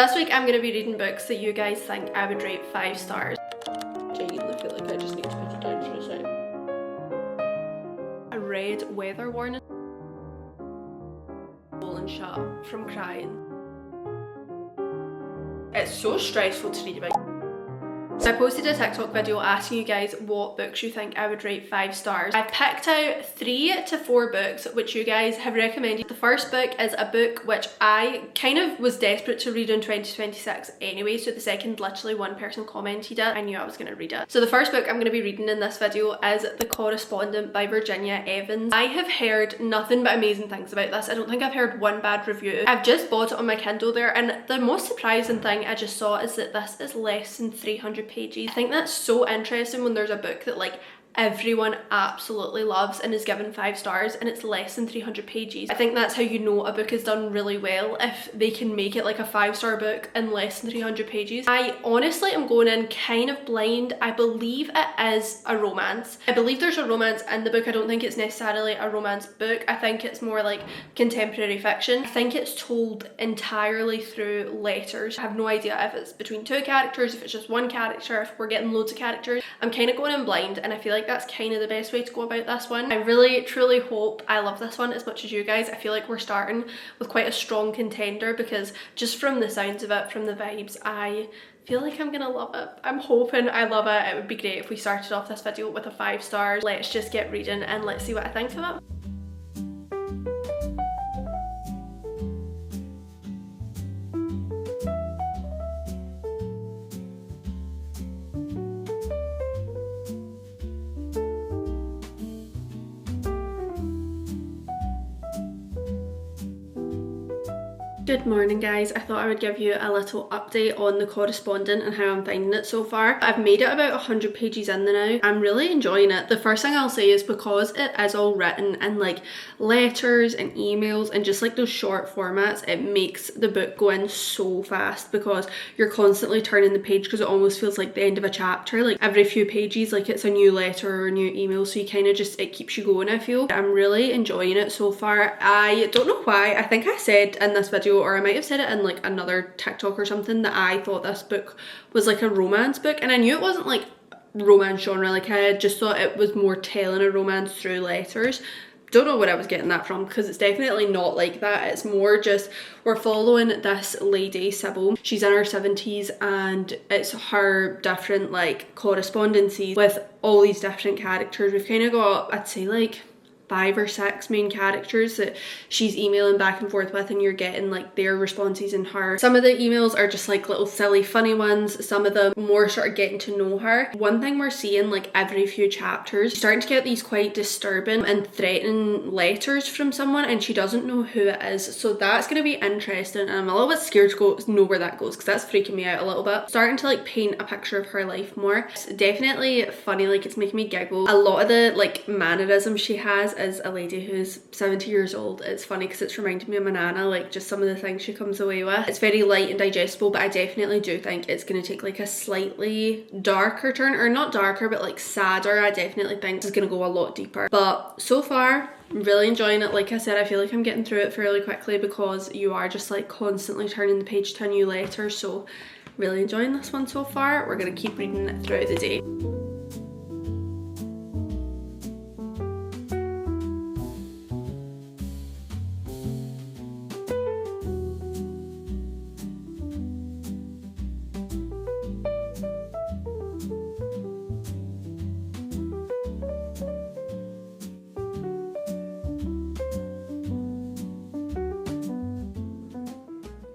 This week I'm going to be reading books that you guys think I would rate 5 stars. Genuinely feel like I just need to put it down for a sec. I read Weather Warning and shut from crying. It's so stressful to read about. So I posted a TikTok video asking you guys what books you think I would rate 5 stars. I've picked out 3 to 4 books which you guys have recommended. The first book is a book which I kind of was desperate to read in 2026 anyway, so the second literally one person commented it, I knew I was going to read it. So the first book I'm going to be reading in this video is The Correspondent by Virginia Evans. I have heard nothing but amazing things about this. I don't think I've heard one bad review. I've just bought it on my Kindle there, and the most surprising thing I just saw is that this is less than 300 pages. I think that's so interesting when there's a book that like everyone absolutely loves and is given 5 stars and it's less than 300 pages. I think that's how you know a book is done really well, if they can make it like a 5-star book in less than 300 pages. I honestly am going in kind of blind. I believe it is a romance. I believe there's a romance in the book. I don't think it's necessarily a romance book. I think it's more like contemporary fiction. I think it's told entirely through letters. I have no idea if it's between 2 characters, if it's just 1 character, if we're getting loads of characters. I'm kind of going in blind, and I feel like that's kind of the best way to go about this one. I really truly hope I love this one as much as you guys. I feel like we're starting with quite a strong contender, because just from the sounds of it, from the vibes, I feel like I'm gonna love it. I'm hoping I love it. It would be great if we started off this video with a 5 stars. Let's just get reading and let's see what I think of it. Good morning guys, I thought I would give you a little update on The Correspondent and how I'm finding it so far. I've made it about 100 pages in now. I'm really enjoying it. The first thing I'll say is because it is all written in like letters and emails and just like those short formats, it makes the book go in so fast because you're constantly turning the page, because it almost feels like the end of a chapter. Like every few pages, like it's a new letter or a new email, so you kind of just, it keeps you going, I feel. I'm really enjoying it so far. I don't know why, I think I said in this video, or I might have said it in like another TikTok or something, that I thought this book was like a romance book, and I knew it wasn't like romance genre. Like I just thought it was more telling a romance through letters. Don't know where I was getting that from, because it's definitely not like that. It's more just we're following this lady, Sybil. She's in her 70s and it's her different like correspondences with all these different characters. We've kind of got, I'd say like 5 or 6 main characters that she's emailing back and forth with, and you're getting like their responses and her. Some of the emails are just like little silly funny ones, some of them more sort of getting to know her. One thing we're seeing like every few chapters, she's starting to get these quite disturbing and threatening letters from someone, and she doesn't know who it is, so that's going to be interesting, and I'm a little bit scared to know where that goes, because that's freaking me out a little bit. Starting to like paint a picture of her life more. It's definitely funny, like it's making me giggle. A lot of the like mannerisms she has as a lady who's 70 years old, it's funny because it's reminding me of my nana, like just some of the things she comes away with. It's very light and digestible, but I definitely do think it's going to take like a slightly darker turn, or not darker but like sadder. I definitely think it's going to go a lot deeper, but so far I'm really enjoying it. Like I said, I feel like I'm getting through it fairly quickly because you are just like constantly turning the page to a new letter, so really enjoying this one so far. We're going to keep reading it throughout the day.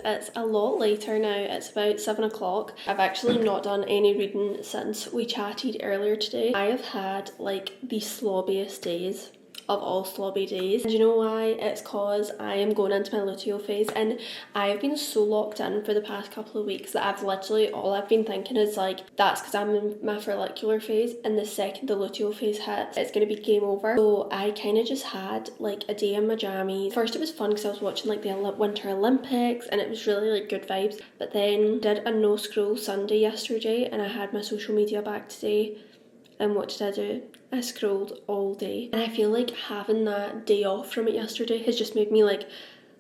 It's a lot later now, it's about 7 o'clock. I've actually not done any reading since we chatted earlier today. I have had like the slobbiest days of all slobby days. And you know why? It's cause I am going into my luteal phase, and I have been so locked in for the past couple of weeks that I've literally, all I've been thinking is like, that's because I'm in my follicular phase, and the second the luteal phase hits, it's going to be game over. So I kind of just had like a day in my jammies. First it was fun because I was watching like the Winter Olympics and it was really like good vibes, but then did a no scroll Sunday yesterday and I had my social media back today. And what did I do? I scrolled all day. And I feel like having that day off from it yesterday has just made me like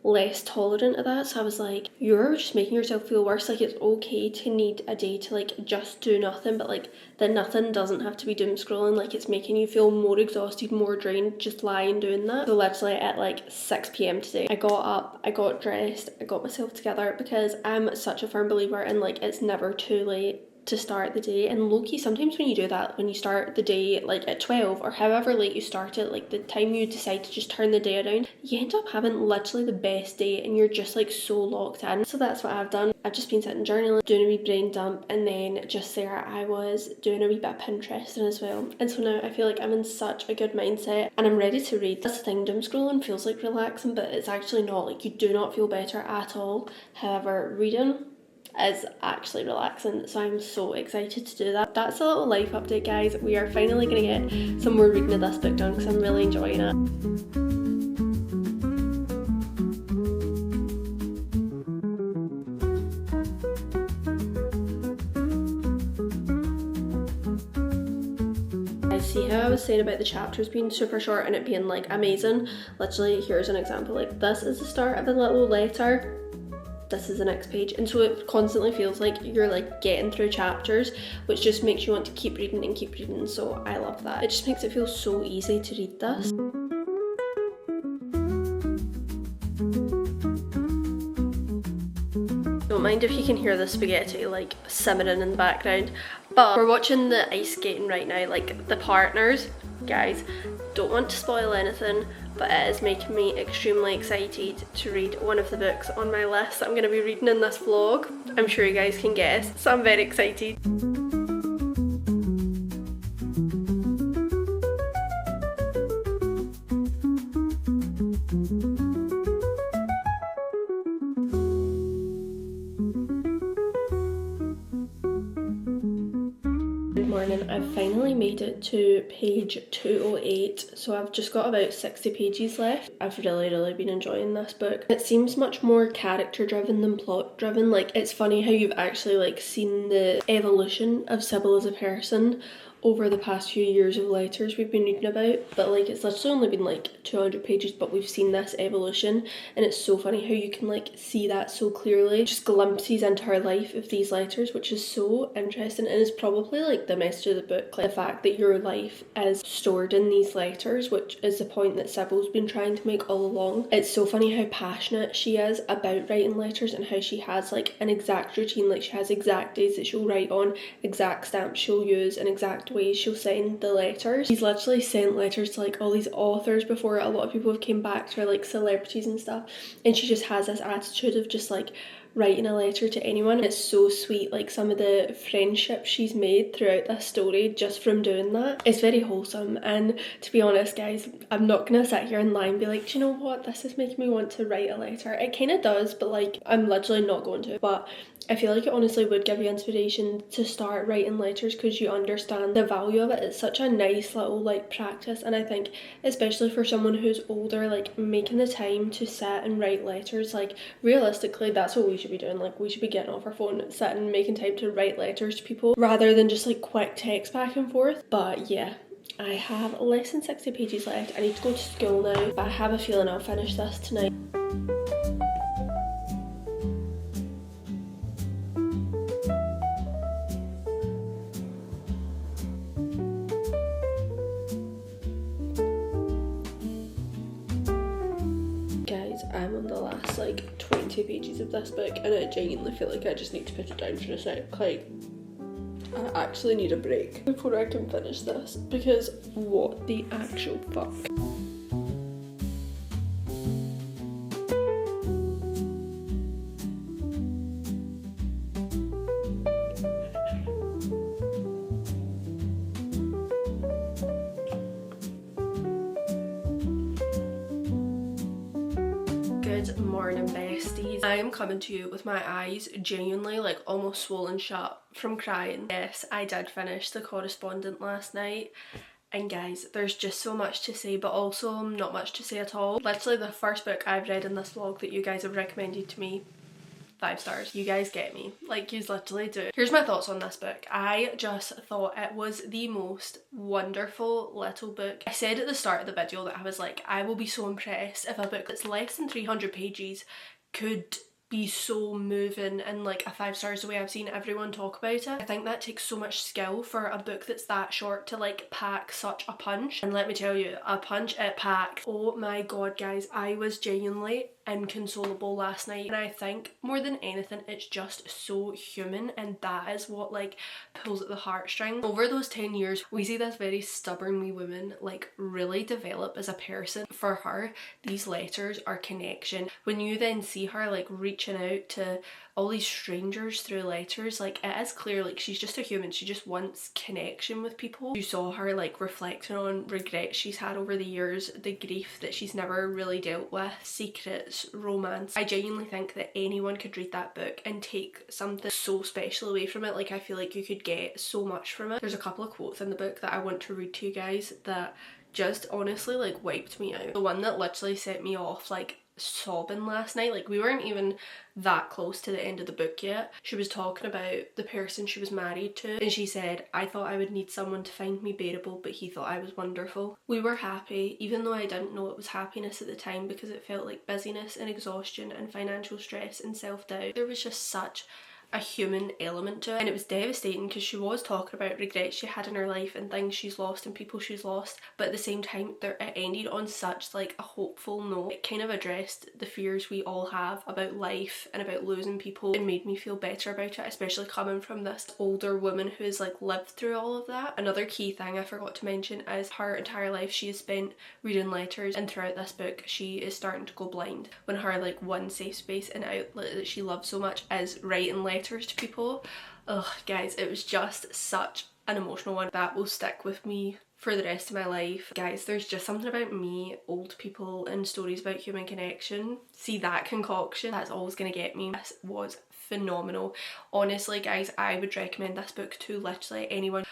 less tolerant of that. So I was like, you're just making yourself feel worse. Like, it's okay to need a day to like just do nothing, but like the nothing doesn't have to be doom scrolling. Like, it's making you feel more exhausted, more drained, just lying doing that. So literally at like 6 p.m. today, I got up, I got dressed, I got myself together, because I'm such a firm believer in like it's never too late to start the day. And low-key, sometimes when you do that, when you start the day like at 12 or however late you start it, like the time you decide to just turn the day around, you end up having literally the best day and you're just like so locked in. So that's what I've done. I've just been sitting journaling, doing a wee brain dump, and then just there I was doing a wee bit of Pinteresting as well. And so now I feel like I'm in such a good mindset and I'm ready to read. That's the thing, doom scrolling feels like relaxing, but it's actually not. Like, you do not feel better at all. However, reading is actually relaxing, so I'm so excited to do that. That's a little life update, guys. We are finally going to get some more reading of this book done because I'm really enjoying it. See how I was saying about the chapters being super short and it being like amazing? Literally, here's an example. Like, this is the start of a little letter, this is the next page, and so it constantly feels like you're like getting through chapters, which just makes you want to keep reading and keep reading. So I love that. It just makes it feel so easy to read this. Don't mind if you can hear the spaghetti like simmering in the background, but we're watching the ice skating right now, like the partners. Guys, don't want to spoil anything, but it is making me extremely excited to read one of the books on my list that I'm going to be reading in this vlog. I'm sure you guys can guess, so I'm very excited. Morning, I've finally made it to page 208, so I've just got about 60 pages left. I've really been enjoying this book. It seems much more character driven than plot driven. Like, it's funny how you've actually like seen the evolution of Sybil as a person over the past few years of letters we've been reading about, but like it's literally only been like 200 pages, but we've seen this evolution, and it's so funny how you can like see that so clearly, just glimpses into her life of these letters, which is so interesting, and is probably like the message of the book, like the fact that your life is stored in these letters, which is the point that Sybil's been trying to make all along. It's so funny how passionate she is about writing letters and how she has like an exact routine. Like, she has exact days that she'll write on, exact stamps she'll use, and exact ways she'll send the letters. She's literally sent letters to like all these authors before. A lot of people have came back to her, like celebrities and stuff, and she just has this attitude of just like writing a letter to anyone. It's so sweet, like some of the friendships she's made throughout this story just from doing that. It's very wholesome, and to be honest guys, I'm not gonna sit here and lie and be like, do you know what, this is making me want to write a letter. It kind of does, but like I'm literally not going to. But I feel like it honestly would give you inspiration to start writing letters because you understand the value of it. It's such a nice little like practice, and I think especially for someone who's older, like making the time to sit and write letters, like realistically that's what we should be doing. Like, we should be getting off our phone, sitting, making time to write letters to people rather than just like quick text back and forth. But yeah, I have less than 60 pages left. I need to go to school now, but I have a feeling I'll finish this tonight. I'm on the last like 20 pages of this book, and I genuinely feel like I just need to put it down for a sec. Like, I actually need a break before I can finish this, because what the actual fuck. Good morning besties. I am coming to you with my eyes genuinely like almost swollen shut from crying. Yes, I did finish The Correspondent last night, and guys, there's just so much to say, but also not much to say at all. Literally the first book I've read in this vlog that you guys have recommended to me 5 stars. You guys get me. Like, you literally do. Here's my thoughts on this book. I just thought it was the most wonderful little book. I said at the start of the video that I was like, I will be so impressed if a book that's less than 300 pages could be so moving and like a 5 stars the way I've seen everyone talk about it. I think that takes so much skill for a book that's that short to like pack such a punch. And let me tell you, a punch it packed. Oh my god guys, I was genuinely inconsolable last night, and I think more than anything it's just so human, and that is what like pulls at the heartstrings. Over those 10 years we see this very stubborn wee woman like really develop as a person. For her, these letters are connection. When you then see her like reaching out to all these strangers through letters, like it is clear like she's just a human, she just wants connection with people. You saw her like reflecting on regrets she's had over the years, the grief that she's never really dealt with, secrets, romance. I genuinely think that anyone could read that book and take something so special away from it. Like I feel like you could get so much from it. There's a couple of quotes in the book that I want to read to you guys that just honestly like wiped me out. The one that literally set me off like sobbing last night, like we weren't even that close to the end of the book yet. She was talking about the person she was married to, and she said, I thought I would need someone to find me bearable, but he thought I was wonderful. We were happy, even though I didn't know it was happiness at the time, because it felt like busyness and exhaustion and financial stress and self-doubt. There was just such a human element to it, and it was devastating because she was talking about regrets she had in her life and things she's lost and people she's lost, but at the same time it ended on such like a hopeful note. It kind of addressed the fears we all have about life and about losing people, and made me feel better about it, especially coming from this older woman who has like lived through all of that. Another key thing I forgot to mention is her entire life she has spent reading letters, and throughout this book she is starting to go blind when her like one safe space and outlet that she loves so much is writing letters to people. Ugh guys, it was just such an emotional one that will stick with me for the rest of my life. Guys, there's just something about me, old people and stories about human connection. See, that concoction, that's always gonna get me. This was phenomenal. Honestly guys, I would recommend this book to literally anyone.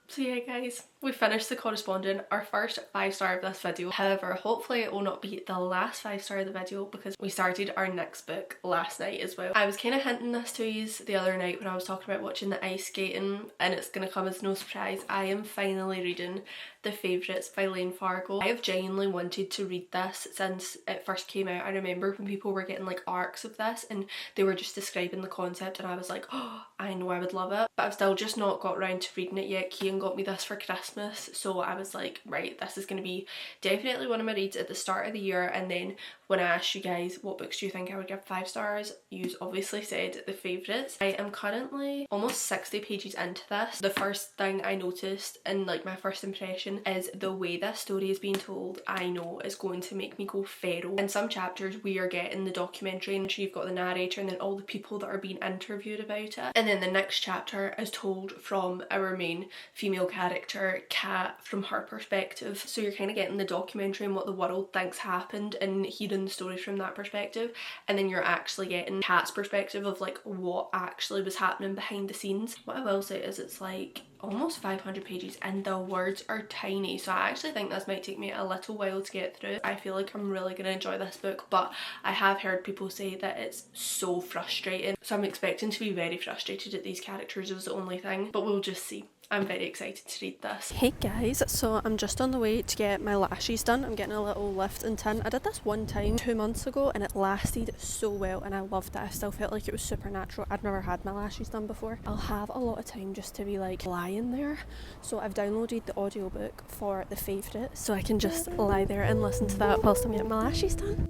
So yeah guys, we finished The Correspondent, our first 5-star of this video. However, hopefully it will not be the last 5-star of the video, because we started our next book last night as well. I was kind of hinting this to you the other night when I was talking about watching the ice skating, and it's gonna come as no surprise, I am finally reading The Favourites by Lane Fargo. I have genuinely wanted to read this since it first came out. I remember when people were getting like arcs of this and they were just describing the concept, and I was like, oh, I know I would love it, but I've still just not got around to reading it yet. Kian got me this for Christmas, so I was like, right, this is going to be definitely one of my reads at the start of the year. And then when I asked you guys what books do you think I would give 5 stars, you obviously said The Favourites. I am currently almost 60 pages into this. The first thing I noticed and like my first impression is the way this story is being told, I know is going to make me go feral. In some chapters we are getting the documentary, and you've got the narrator and then all the people that are being interviewed about it, and then the next chapter is told from our main female character Kat, from her perspective. So you're kind of getting the documentary and what the world thinks happened and hearing the story from that perspective, and then you're actually getting Kat's perspective of like what actually was happening behind the scenes. What I will say is it's like almost 500 pages and the words are tiny, so I actually think this might take me a little while to get through. I feel like I'm really gonna enjoy this book, but I have heard people say that it's so frustrating, so I'm expecting to be very frustrated at these characters is the only thing, but we'll just see. I'm very excited to read this. Hey guys, so I'm just on the way to get my lashes done. I'm getting a little lift and tint. I did this one time 2 months ago and it lasted so well and I loved it. I still felt like it was supernatural. I'd never had my lashes done before. I'll have a lot of time just to be like lying there, so I've downloaded the audiobook for The Favourites so I can just lie there and listen to that whilst I'm getting my lashes done.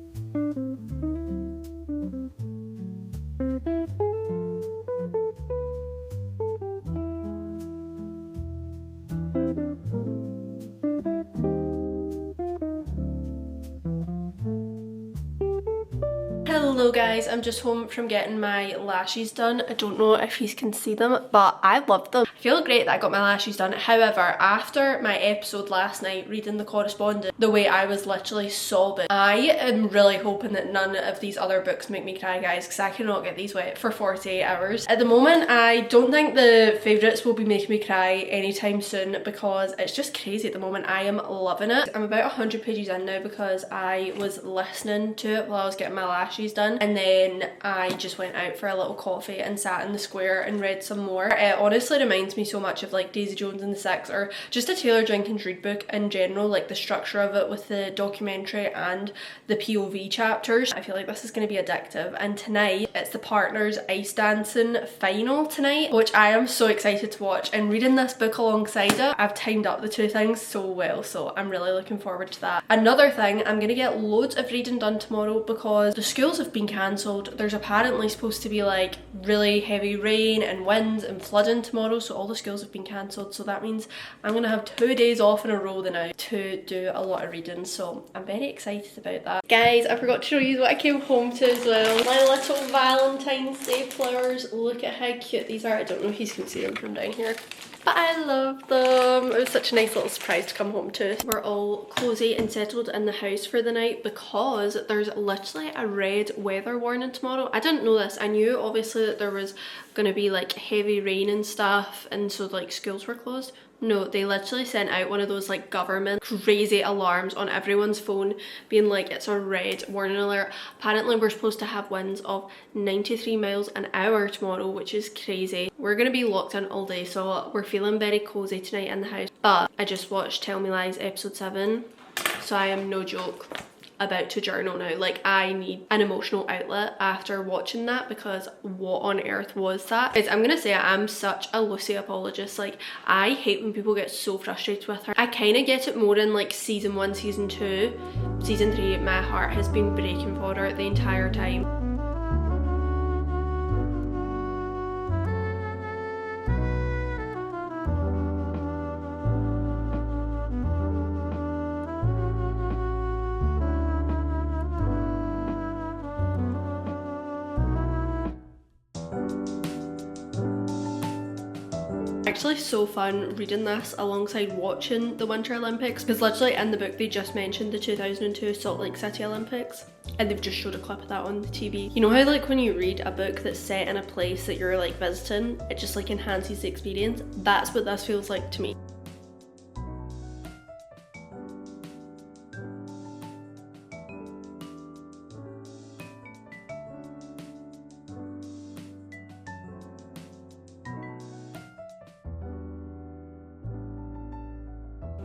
Hello guys, I'm just home from getting my lashes done. I don't know if you can see them, but I love them. I feel great that I got my lashes done. However, after my episode last night reading The Correspondent, the way I was literally sobbing, I am really hoping that none of these other books make me cry, guys, because I cannot get these wet for 48 hours. At the moment, I don't think The Favourites will be making me cry anytime soon because it's just crazy at the moment. I am loving it. I'm about 100 pages in now because I was listening to it while I was getting my lashes done, and then I just went out for a little coffee and sat in the square and read some more. It honestly reminds me so much of like Daisy Jones and the Six, or just a Taylor Jenkins Reid book in general, like the structure of it with the documentary and the POV chapters. I feel like this is going to be addictive. And tonight it's the Partners ice dancing final tonight, which I am so excited to watch, and reading this book alongside it, I've timed up the two things so well, so I'm really looking forward to that. Another thing, I'm gonna get loads of reading done tomorrow because the schools have been cancelled. There's apparently supposed to be like really heavy rain and winds and flooding tomorrow, so all the schools have been cancelled, so that means I'm gonna have 2 days off in a row now to do a lot of reading, so I'm very excited about that. Guys, I forgot to show you what I came home to as well. My little Valentine's Day flowers. Look at how cute these are. I don't know if you can see them from down here, but I love them. It was such a nice little surprise to come home to. We're all cozy and settled in the house for the night because there's literally a red weather warning tomorrow. I didn't know this. I knew obviously that there was gonna be like heavy rain and stuff, and so like schools were closed. No, they literally sent out one of those like government crazy alarms on everyone's phone being like it's a red warning alert. Apparently we're supposed to have winds of 93 miles an hour tomorrow, which is crazy. We're gonna be locked in all day, so we're feeling very cozy tonight in the house. But I just watched Tell Me Lies episode 7, so I am no joke about to journal now. Like, I need an emotional outlet after watching that, because what on earth was that? Guys, I'm gonna say I'm such a Lucy apologist. Like, I hate when people get so frustrated with her. I kind of get it more in like season 1, season 2. Season 3, my heart has been breaking for her the entire time. Actually so fun reading this alongside watching the Winter Olympics, because literally in the book they just mentioned the 2002 Salt Lake City Olympics and they've just showed a clip of that on the TV. You know how like when you read a book that's set in a place that you're like visiting, it just like enhances the experience? That's what this feels like to me.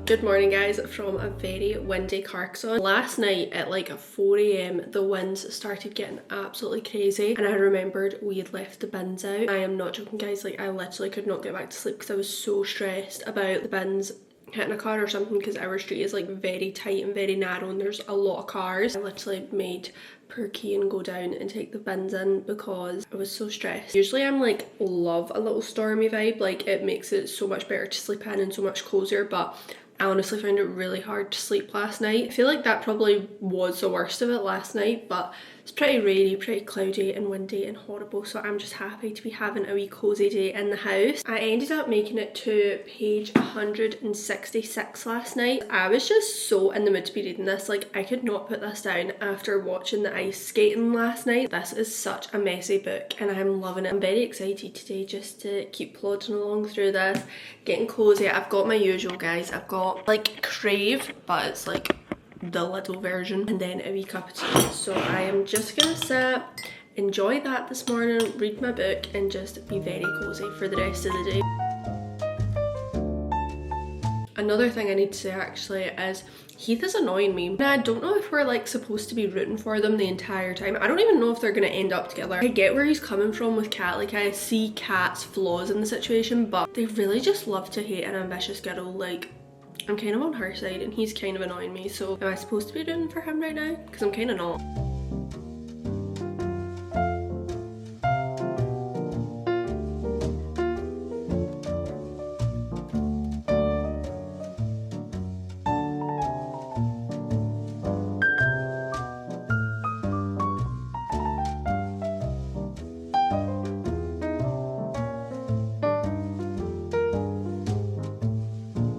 Good morning guys from a very windy Carcassonne. Last night at like 4 AM the winds started getting absolutely crazy and I remembered we had left the bins out. I am not joking guys, like I literally could not get back to sleep because I was so stressed about the bins hitting a car or something, because our street is like very tight and very narrow and there's a lot of cars. I literally made poor Kian go down and take the bins in because I was so stressed. Usually I'm like love a little stormy vibe, like it makes it so much better to sleep in and so much cozier, but I honestly found it really hard to sleep last night. I feel like that probably was the worst of it last night, but it's pretty rainy, pretty cloudy and windy and horrible, so I'm just happy to be having a wee cozy day in the house. I ended up making it to page 166 last night. I was just so in the mood to be reading this, like I could not put this down after watching the ice skating last night. This is such a messy book and I'm loving it. I'm very excited today just to keep plodding along through this, getting cozy. I've got my usual guys, I've got like Crave, but it's like the little version, and then a wee cup of tea. So I am just gonna sit, enjoy that this morning, read my book and just be very cozy for the rest of the day. Another thing I need to say actually is Heath is annoying me. Now I don't know if we're like supposed to be rooting for them the entire time. I don't even know if they're gonna end up together. I get where he's coming from with Kat, like I see Kat's flaws in the situation, but they really just love to hate an ambitious girl. Like I'm kind of on her side and he's kind of annoying me, so am I supposed to be rooting for him right now? Because I'm kind of not.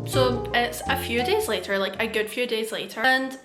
So it's a few days later, like a good few days later, and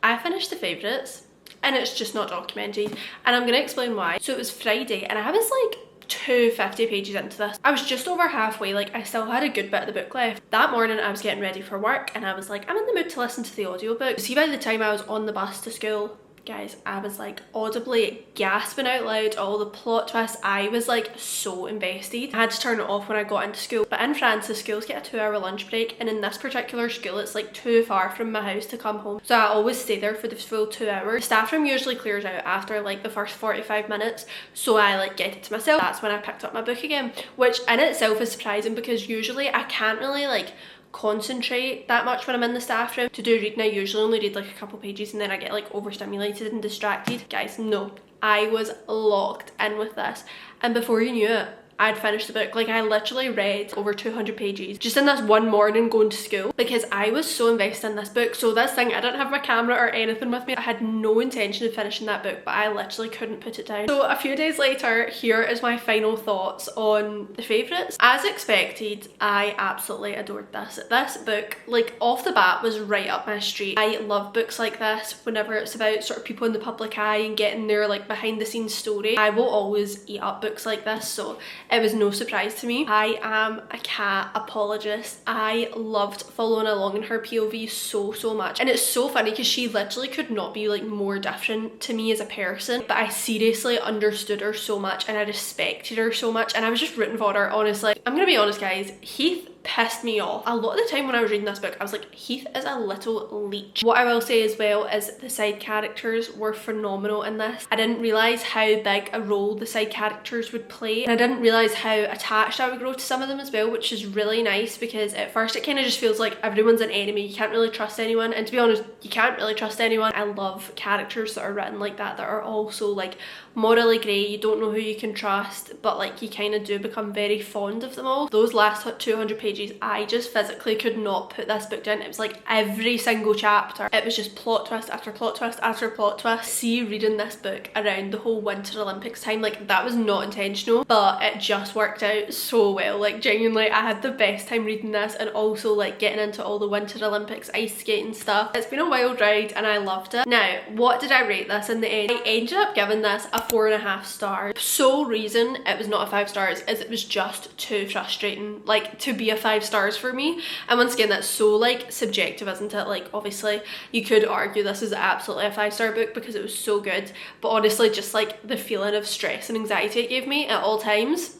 I finished the favourites and it's just not documented, and I'm gonna explain why. So it was Friday and I was like 250 pages into this. I was just over halfway, like I still had a good bit of the book left. That morning I was getting ready for work and I was like, I'm in the mood to listen to the audiobook. See, by the time I was on the bus to school, guys, I was like audibly gasping out loud, all the plot twists. I was like so invested. I had to turn it off when I got into school. But in France, the schools get a 2-hour lunch break, and in this particular school it's like too far from my house to come home, so I always stay there for the full 2 hours. The staff room usually clears out after like the first 45 minutes, so I like get it to myself. That's when I picked up my book again, which in itself is surprising because usually I can't really like concentrate that much when I'm in the staff room to do reading. I usually only read like a couple pages and then I get like overstimulated and distracted. Guys, no, I was locked in with this, and before you knew it, I'd finished the book. Like I literally read over 200 pages just in this one morning going to school because I was so invested in this book. So this thing, I didn't have my camera or anything with me. I had no intention of finishing that book, but I literally couldn't put it down. So a few days later, here is my final thoughts on the favourites. As expected, I absolutely adored this. This book, like off the bat, was right up my street. I love books like this whenever it's about sort of people in the public eye and getting their like behind the scenes story. I will always eat up books like this, so it was no surprise to me. I am a cat apologist. I loved following along in her POV so much, and it's so funny because she literally could not be like more different to me as a person, but I seriously understood her so much and I respected her so much, and I was just rooting for her. Honestly, I'm gonna be honest guys, Heath pissed me off. A lot of the time when I was reading this book, I was like, Heath is a little leech. What I will say as well is the side characters were phenomenal in this. I didn't realise how big a role the side characters would play, and I didn't realise how attached I would grow to some of them as well, which is really nice because at first it kind of just feels like everyone's an enemy. You can't really trust anyone, and to be honest, you can't really trust anyone. I love characters that are written like that are also like morally grey. You don't know who you can trust, but like you kind of do become very fond of them all. Those last 200 pages, I just physically could not put this book down. It was like every single chapter, it was just plot twist after plot twist after plot twist. See, reading this book around the whole Winter Olympics time, like that was not intentional, but it just worked out so well. Like genuinely, I had the best time reading this, and also like getting into all the Winter Olympics ice skating stuff. It's been a wild ride and I loved it. Now, what did I rate this in the end? I ended up giving this a 4.5 stars. Sole reason it was not a 5 stars is it was just too frustrating like to be a 5 stars for me. And once again, that's so like subjective, isn't it? Like obviously you could argue this is absolutely a 5-star book because it was so good, but honestly just like the feeling of stress and anxiety it gave me at all times,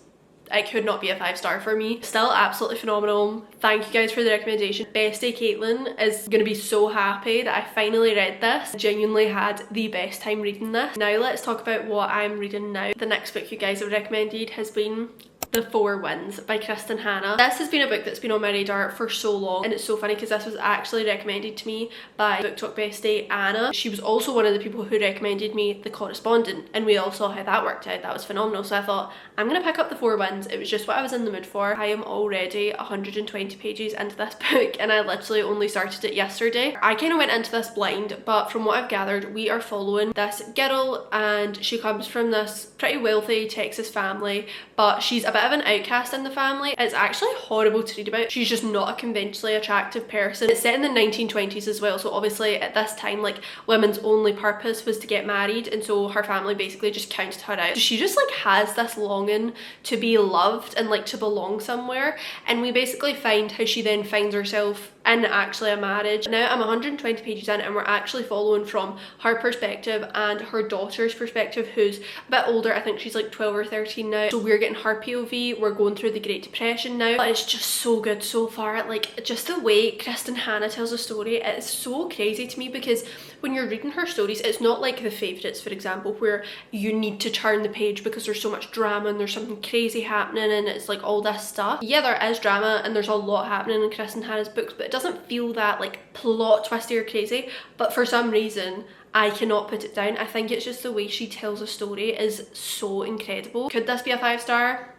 it could not be a 5-star for me. Still absolutely phenomenal. Thank you guys for the recommendation. Bestie Caitlin is going to be so happy that I finally read this. Genuinely had the best time reading this. Now let's talk about what I'm reading now. The next book you guys have recommended has been The 4 Winds by Kristen Hanna. This has been a book that's been on my radar for so long, and it's so funny because this was actually recommended to me by Book Talk bestie Anna. She was also one of the people who recommended me The Correspondent, and we all saw how that worked out. That was phenomenal. So I thought, I'm gonna pick up The 4 Winds. It was just what I was in the mood for. I am already 120 pages into this book, and I literally only started it yesterday. I kind of went into this blind, but from what I've gathered, we are following this girl, and she comes from this pretty wealthy Texas family, but she's a bit of an outcast in the family. It's actually horrible to read about. She's just not a conventionally attractive person. It's set in the 1920s as well, so obviously at this time like women's only purpose was to get married, and so her family basically just counted her out. So she just like has this longing to be loved and like to belong somewhere, and we basically find how she then finds herself in actually a marriage. Now I'm 120 pages in, and we're actually following from her perspective and her daughter's perspective, who's a bit older. I think she's like 12 or 13 now, so we're getting her POV. We're going through the Great Depression now, but it's just so good so far. Like just the way Kristen Hanna tells a story, it's so crazy to me, because when you're reading her stories, it's not like The Favourites, for example, where you need to turn the page because there's so much drama and there's something crazy happening and it's like all this stuff. Yeah, there is drama and there's a lot happening in Kristen Hanna's books, but it doesn't feel that like plot twisty or crazy. But for some reason, I cannot put it down. I think it's just the way she tells a story is so incredible. Could this be a 5-star?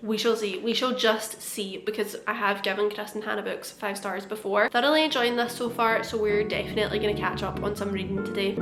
We shall see. We shall just see, because I have given Kristen Hanna books 5 stars before. Thoroughly enjoying this so far, so we're definitely going to catch up on some reading today.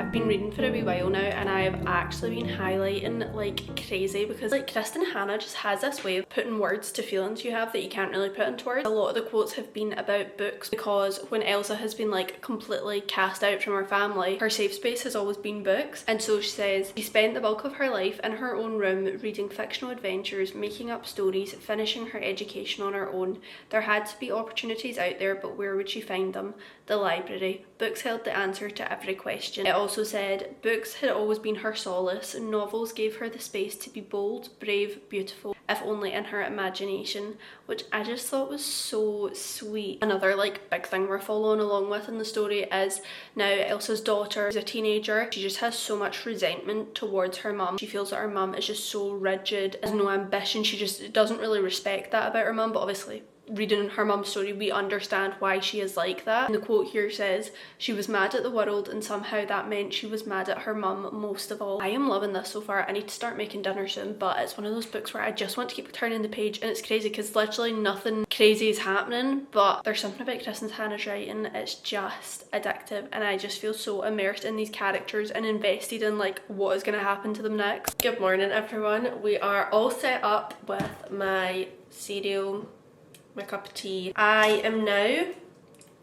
I've been reading for a wee while now and I've actually been highlighting like crazy because like Kristen Hannah just has this way of putting words to feelings you have that you can't really put into words. A lot of the quotes have been about books because when Elsa has been like completely cast out from her family, her safe space has always been books. And so she says she spent the bulk of her life in her own room reading fictional adventures, making up stories, finishing her education on her own. There had to be opportunities out there, but where would she find them? The library. Books held the answer to every question. It also said books had always been her solace. Novels gave her the space to be bold, brave, beautiful, if only in her imagination, which I just thought was so sweet. Another like big thing we're following along with in the story is now Elsa's daughter is a teenager. She just has so much resentment towards her mum. She feels that her mum is just so rigid, has no ambition. She just doesn't really respect that about her mum, but obviously reading her mum's story we understand why she is like that. And the quote here says she was mad at the world and somehow that meant she was mad at her mum most of all. I am loving this so far. I need to start making dinner soon, but it's one of those books where I just want to keep turning the page, and it's crazy because literally nothing crazy is happening, but there's something about Kristen Hannah's writing, it's just addictive, and I just feel so immersed in these characters and invested in like what is going to happen to them next. Good morning everyone. We are all set up with my cereal, my cup of tea. I am now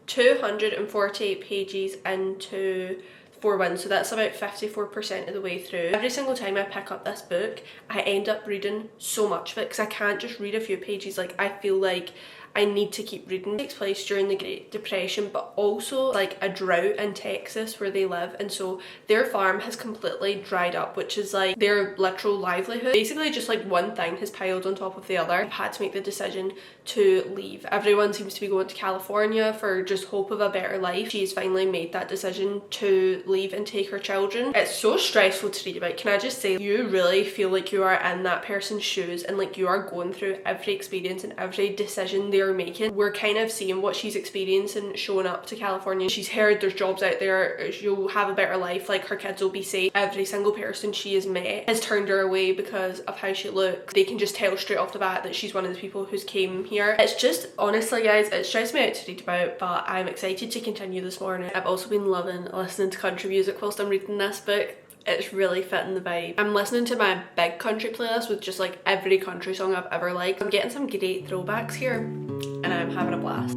248 pages into 4-1, so that's about 54% of the way through. Every single time I pick up this book, I end up reading so much of it because I can't just read a few pages. Like I feel like I need to keep reading. It takes place during the Great Depression, but also like a drought in Texas where they live, and so their farm has completely dried up, which is like their literal livelihood. Basically just like one thing has piled on top of the other. I've had to make the decision to leave. Everyone seems to be going to California for just hope of a better life. She's finally made that decision to leave and take her children. It's so stressful to read about. Can I just say, you really feel like you are in that person's shoes and like you are going through every experience and every decision they're making. We're kind of seeing what she's experiencing showing up to California. She's heard there's jobs out there, you'll have a better life, like her kids will be safe. Every single person she has met has turned her away because of how she looks. They can just tell straight off the bat that she's one of the people who's came here. It's just, honestly guys, it stressed me out to read about, but I'm excited to continue this morning. I've also been loving listening to country music whilst I'm reading this book. It's really fitting the vibe. I'm listening to my big country playlist with just like every country song I've ever liked. I'm getting some great throwbacks here and I'm having a blast.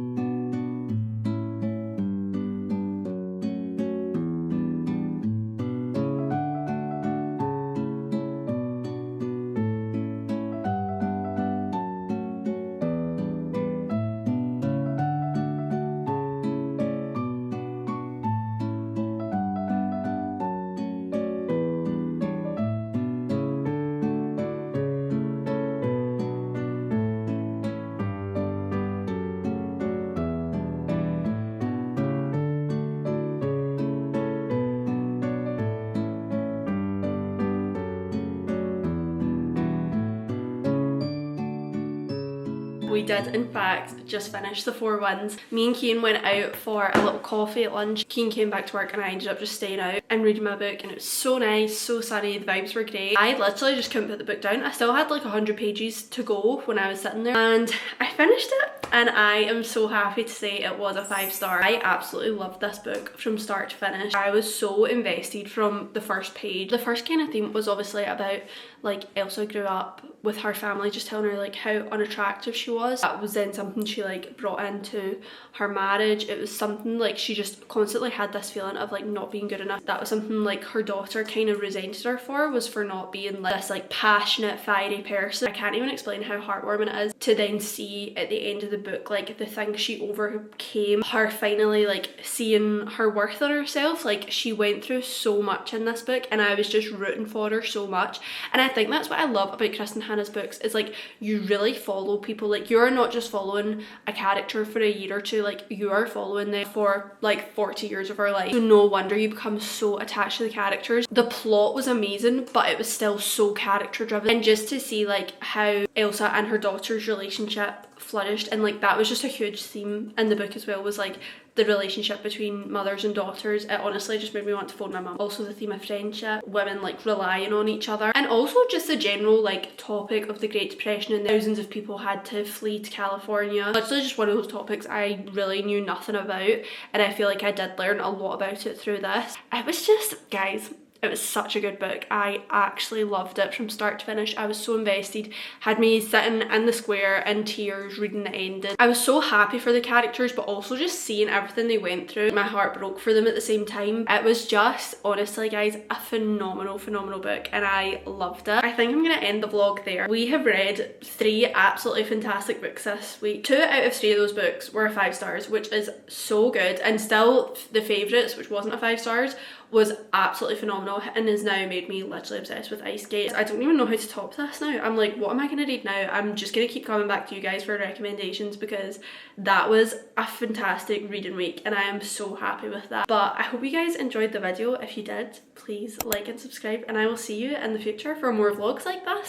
We did in fact just finish the 4-1s. Me and Cian went out for a little coffee at lunch. Cian came back to work and I ended up just staying out and reading my book, and it was so nice, so sunny, the vibes were great. I literally just couldn't put the book down. I still had like 100 pages to go when I was sitting there and I finished it, and I am so happy to say it was a 5-star. I absolutely loved this book from start to finish. I was so invested from the first page. The first kind of theme was obviously about like Elsa grew up with her family just telling her like how unattractive she was. That was then something she like brought into her marriage. It was something like she just constantly had this feeling of like not being good enough. That was something like her daughter kind of resented her for, was for not being like this like passionate, fiery person. I can't even explain how heartwarming it is to then see at the end of the book like the things she overcame, her finally like seeing her worth on herself. Like she went through so much in this book and I was just rooting for her so much. And I think that's what I love about Kristen Hannah's books, is like you really follow people. Like you're not just following a character for a year or two, like you are following them for like 40 years of her life. So no wonder you become so attached to the characters. The plot was amazing, but it was still so character driven, and just to see like how Elsa and her daughter's relationship flourished, and like that was just a huge theme in the book as well, was like the relationship between mothers and daughters. It honestly just made me want to phone my mum. Also the theme of friendship, women like relying on each other, and also just the general like topic of the Great Depression, and thousands of people had to flee to California. Literally just one of those topics I really knew nothing about, and I feel like I did learn a lot about it through this. It was just, guys, it was such a good book. I actually loved it from start to finish. I was so invested. Had me sitting in the square in tears reading the ending. I was so happy for the characters, but also just seeing everything they went through. My heart broke for them at the same time. It was just, honestly guys, a phenomenal book, and I loved it. I think I'm gonna end the vlog there. We have read 3 absolutely fantastic books this week. 2 out of 3 of those books were 5 stars, which is so good, and still the favourites, which wasn't a 5 stars, was absolutely phenomenal and has now made me literally obsessed with Ice Skate. I don't even know how to top this now. I'm like, what am I gonna read now? I'm just gonna keep coming back to you guys for recommendations, because that was a fantastic reading week and I am so happy with that. But I hope you guys enjoyed the video. If you did, please like and subscribe, and I will see you in the future for more vlogs like this.